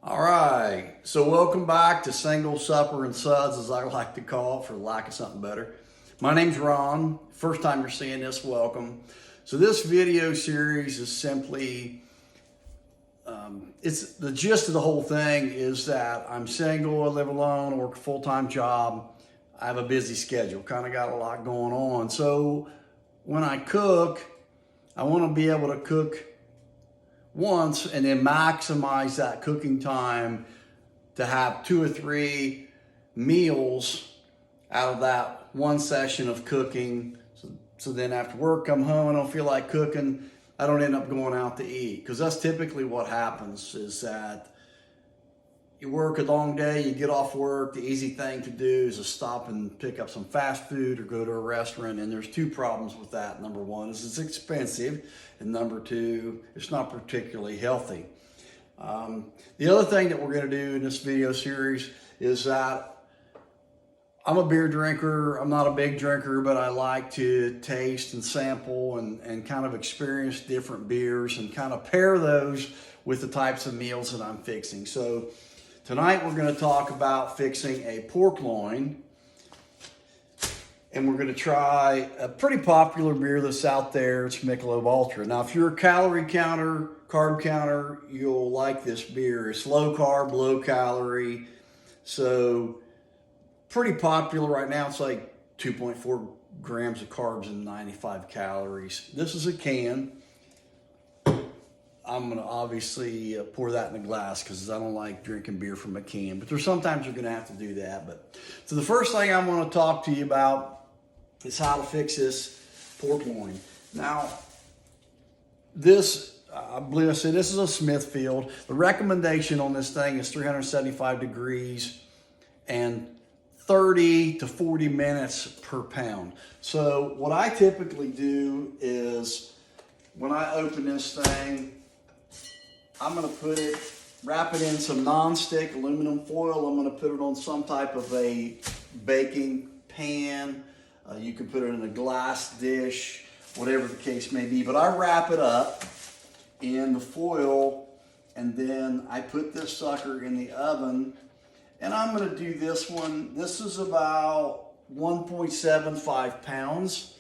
All right, so welcome back to Single Supper and Suds, as I like to call it, for lack of something better. My name's Ron. First time you're seeing this, welcome. So this video series is simply, it's the gist of the whole thing is that I'm single, I live alone, I work a full-time job, I have a busy schedule, kind of got a lot going on. So when I cook, I want to be able to cook once and then maximize that cooking time to have 2 or 3 meals out of that one session of cooking. So then after work, come home, I don't feel like cooking, I don't end up going out to eat, because that's typically what happens is that you work a long day, you get off work, the easy thing to do is to stop and pick up some fast food or go to a restaurant, and there's 2 problems with that. Number 1 is it's expensive, and number 2, it's not particularly healthy. The other thing that we're gonna do in this video series is that I'm a beer drinker. I'm not a big drinker, but I like to taste and sample and kind of experience different beers and kind of pair those with the types of meals that I'm fixing. So tonight we're going to talk about fixing a pork loin, and we're going to try a pretty popular beer that's out there. It's Michelob Ultra. Now, if you're a calorie counter, carb counter, you'll like this beer. It's low carb, low calorie, so pretty popular right now. It's like 2.4 grams of carbs and 95 calories. This is a can. I'm gonna obviously pour that in a glass because I don't like drinking beer from a can, but there's sometimes you're gonna have to do that. But so the first thing I want to talk to you about is how to fix this pork loin. Now, this, I believe I said this is a Smithfield. The recommendation on this thing is 375 degrees and 30 to 40 minutes per pound. So what I typically do is when I open this thing, I'm gonna wrap it in some non-stick aluminum foil. I'm gonna put it on some type of a baking pan. You can put it in a glass dish, whatever the case may be. But I wrap it up in the foil, and then I put this sucker in the oven. And I'm gonna do this one. This is about 1.75 pounds.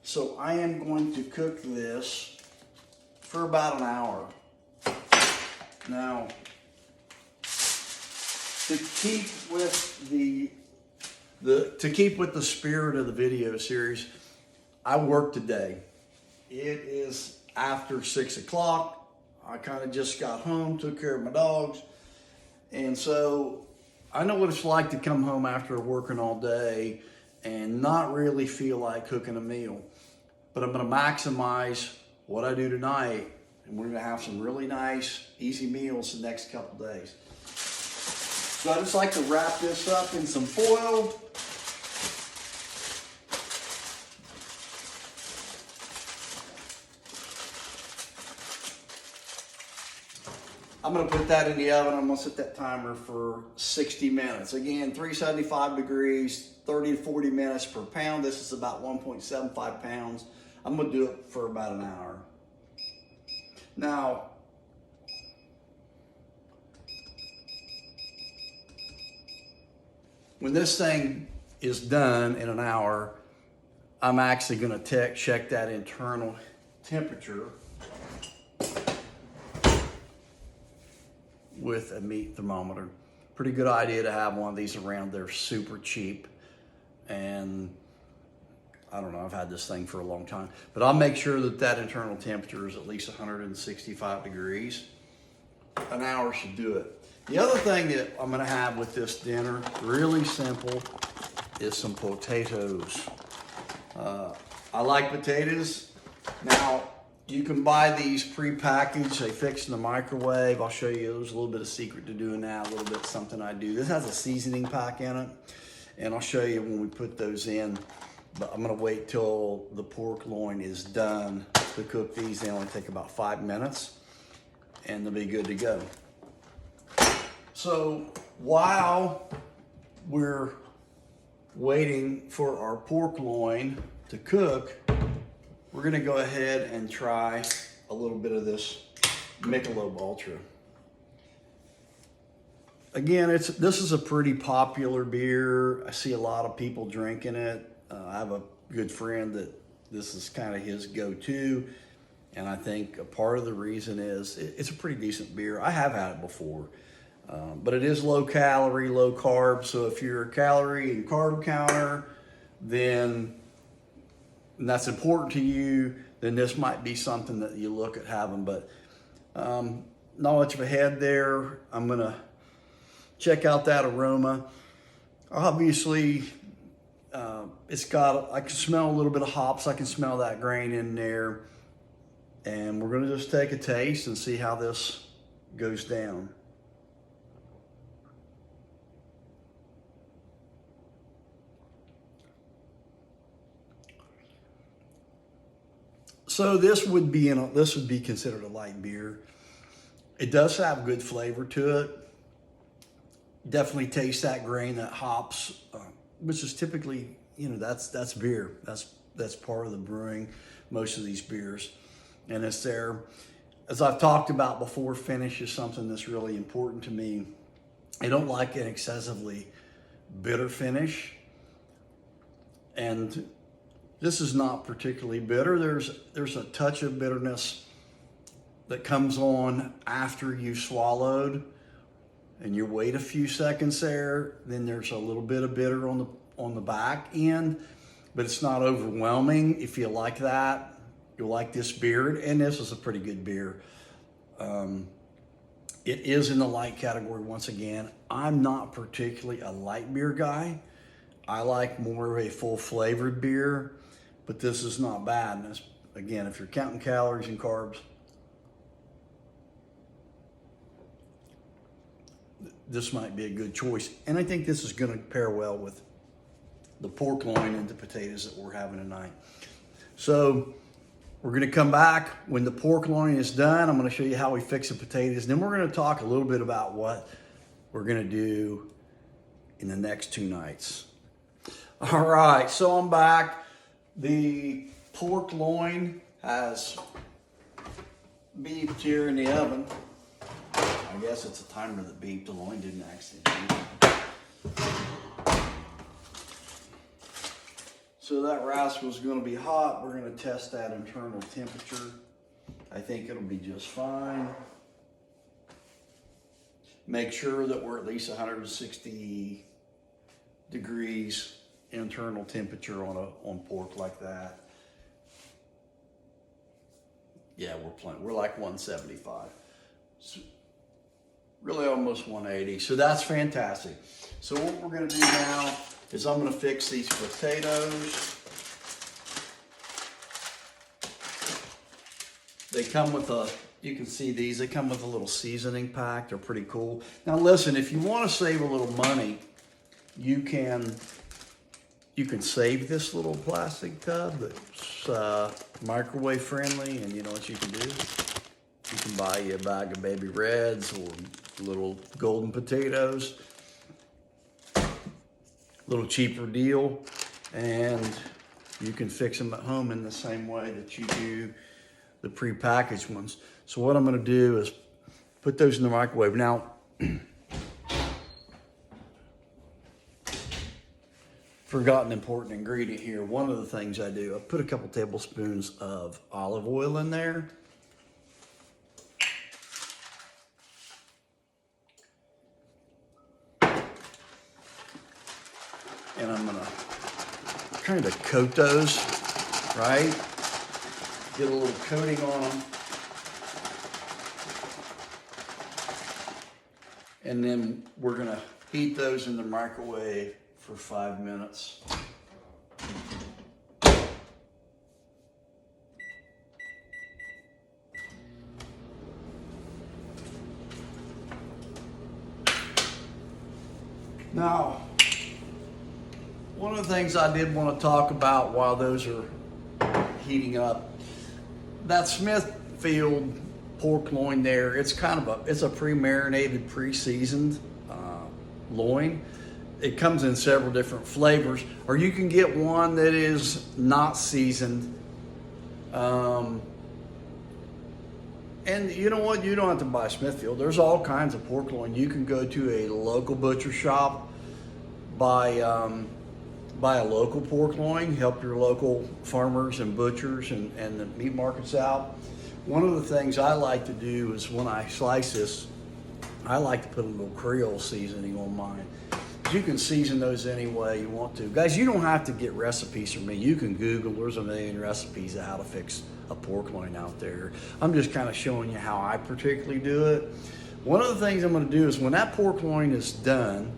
So I am going to cook this for about an hour. Now, to keep with the spirit of the video series, I work today. It is after 6 o'clock. I kind of just got home, took care of my dogs, and so I know what it's like to come home after working all day and not really feel like cooking a meal. But I'm going to maximize what I do tonight, and we're going to have some really nice, easy meals the next couple days. So I just like to wrap this up in some foil. I'm going to put that in the oven. I'm going to set that timer for 60 minutes. Again, 375 degrees, 30 to 40 minutes per pound. This is about 1.75 pounds. I'm going to do it for about an hour. Now, when this thing is done in an hour, I'm actually going to check that internal temperature with a meat thermometer. Pretty good idea to have one of these around. They're super cheap, and I don't know, I've had this thing for a long time, but I'll make sure that that internal temperature is at least 165 degrees. An hour should do it. The other thing that I'm gonna have with this dinner, really simple, is some potatoes. I like potatoes. Now, you can buy these pre-packaged, they fix in the microwave. I'll show you, there's a little bit of secret to doing that, a little bit something I do. This has a seasoning pack in it, and I'll show you when we put those in. But I'm gonna wait till the pork loin is done to cook these. They only take about 5 minutes, and they'll be good to go. So while we're waiting for our pork loin to cook, we're gonna go ahead and try a little bit of this Michelob Ultra. again, this is a pretty popular beer. I see a lot of people drinking it. I have a good friend that this is kind of his go-to, and I think a part of the reason is it's a pretty decent beer. I have had it before, but it is low calorie, low carb. So if you're a calorie and carb counter, then and that's important to you, then this might be something that you look at having. But not much of a head there. I'm gonna check out that aroma. Obviously, I can smell a little bit of hops. I can smell that grain in there. And we're gonna just take a taste and see how this goes down. So this would be considered a light beer. It does have good flavor to it. Definitely taste that grain, that hops, which is typically, that's beer. That's part of the brewing, most of these beers. And it's there. As I've talked about before, finish is something that's really important to me. I don't like an excessively bitter finish. And this is not particularly bitter. There's a touch of bitterness that comes on after you've swallowed and you wait a few seconds there. Then there's a little bit of bitter on the back end, but it's not overwhelming. If you like that, you'll like this beer, and this is a pretty good beer. It is in the light category once again. I'm not particularly a light beer guy. I like more of a full flavored beer, but this is not bad. And again, if you're counting calories and carbs, this might be a good choice. And I think this is gonna pair well with the pork loin and the potatoes that we're having tonight. So we're gonna come back when the pork loin is done. I'm gonna show you how we fix the potatoes. Then we're gonna talk a little bit about what we're gonna do in the next 2 nights. All right, so I'm back. The pork loin has beeped here in the oven. I guess it's a timer that beeped. The loin didn't actually beep. So that rascal's gonna be hot. We're gonna test that internal temperature. I think it'll be just fine. Make sure that we're at least 160 degrees internal temperature on pork like that. Yeah, we're like 175. So really almost 180. So that's fantastic. So what we're gonna do now is I'm gonna fix these potatoes. They come with you can see these, they come with a little seasoning pack. They're pretty cool. Now listen, if you wanna save a little money, you can save this little plastic tub that's microwave friendly, and you know what you can do? You can buy you a bag of baby reds or little golden potatoes. Little cheaper deal, and you can fix them at home in the same way that you do the prepackaged ones. So what I'm gonna do is put those in the microwave. Now, forgotten important ingredient here. One of the things I do, I put a couple tablespoons of olive oil in there. And I'm gonna kind of coat those, right? Get a little coating on them. And then we're gonna heat those in the microwave for 5 minutes. Now, one of the things I did want to talk about while those are heating up, that Smithfield pork loin there, it's a pre-marinated, pre-seasoned loin. It comes in several different flavors, or you can get one that is not seasoned. And And you know what? You don't have to buy Smithfield. There's all kinds of pork loin. You can go to a local butcher shop, buy a local pork loin, help your local farmers and butchers and the meat markets out. One of the things I like to do is when I slice this, I like to put a little Creole seasoning on mine. You can season those any way you want to. Guys, you don't have to get recipes from me. You can Google, there's a million recipes of how to fix a pork loin out there. I'm just kind of showing you how I particularly do it. One of the things I'm gonna do is when that pork loin is done,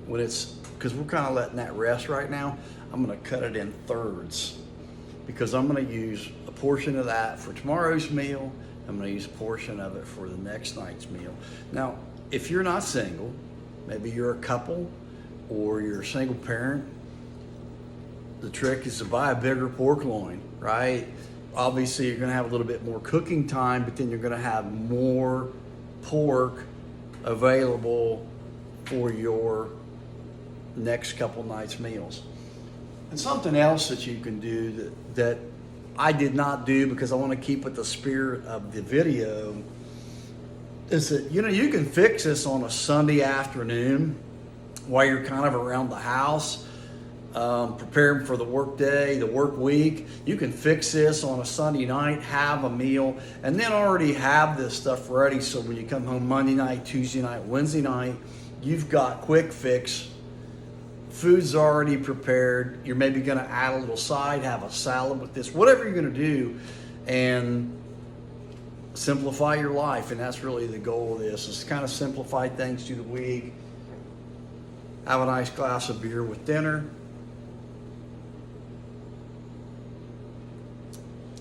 because we're kind of letting that rest right now, I'm gonna cut it in thirds because I'm gonna use a portion of that for tomorrow's meal. I'm gonna use a portion of it for the next night's meal. Now, if you're not single, maybe you're a couple or you're a single parent, the trick is to buy a bigger pork loin, right? Obviously, you're gonna have a little bit more cooking time, but then you're gonna have more pork available for your next couple nights meals. And something else that you can do that I did not do because I want to keep with the spirit of the video is that, you know, you can fix this on a Sunday afternoon while you're kind of around the house, preparing for the work day, the work week. You can fix this on a Sunday night, have a meal, and then already have this stuff ready so when you come home Monday night, Tuesday night, Wednesday night, you've got quick fix. Food's already prepared. You're maybe gonna add a little side, have a salad with this, whatever you're gonna do, and simplify your life. And that's really the goal of this, is to kind of simplify things through the week. Have a nice glass of beer with dinner.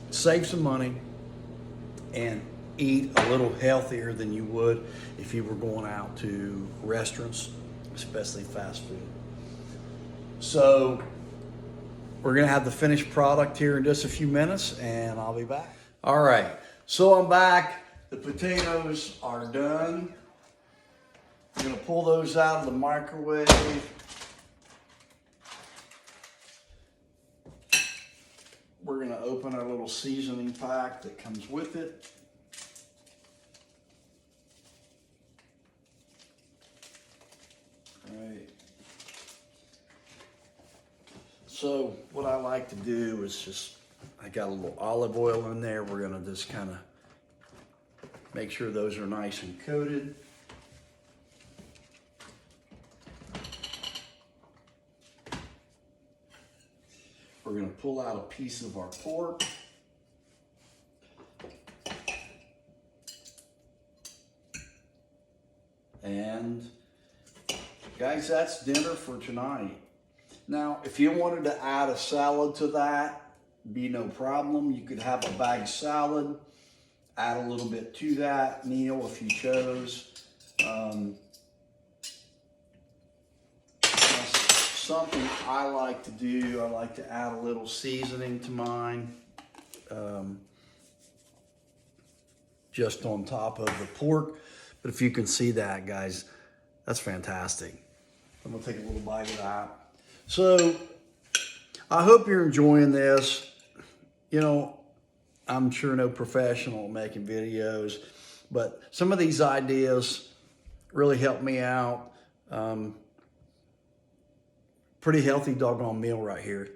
Save some money and eat a little healthier than you would if you were going out to restaurants, especially fast food. So we're gonna have the finished product here in just a few minutes and I'll be back. All right, so I'm back. The potatoes are done. I'm gonna pull those out of the microwave. We're gonna open our little seasoning pack that comes with it. All right. So what I like to do is I got a little olive oil in there. We're gonna just kind of make sure those are nice and coated. We're gonna pull out a piece of our pork. And guys, that's dinner for tonight. Now, if you wanted to add a salad to that, be no problem. You could have a bag salad, add a little bit to that meal if you chose. Something I like to do, I like to add a little seasoning to mine, just on top of the pork. But if you can see that, guys, that's fantastic. I'm gonna take a little bite of that. So I hope you're enjoying this. You know, I'm sure no professional at making videos, but some of these ideas really helped me out. Pretty healthy doggone meal right here.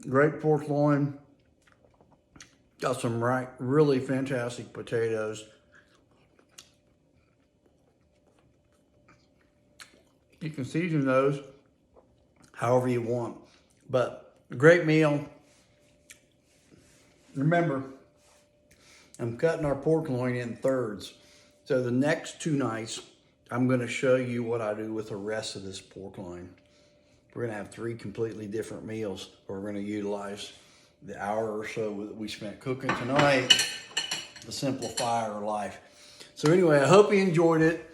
Great pork loin. Got some really fantastic potatoes. You can season those however you want, but a great meal. Remember, I'm cutting our pork loin in thirds. So the next two nights, I'm gonna show you what I do with the rest of this pork loin. We're gonna have 3 completely different meals. We're gonna utilize the hour or so that we spent cooking tonight to simplify our life. So anyway, I hope you enjoyed it.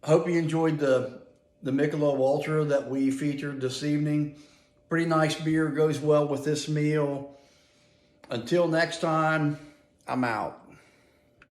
I hope you enjoyed the Michelob Ultra that we featured this evening. Pretty nice beer, goes well with this meal. Until next time, I'm out.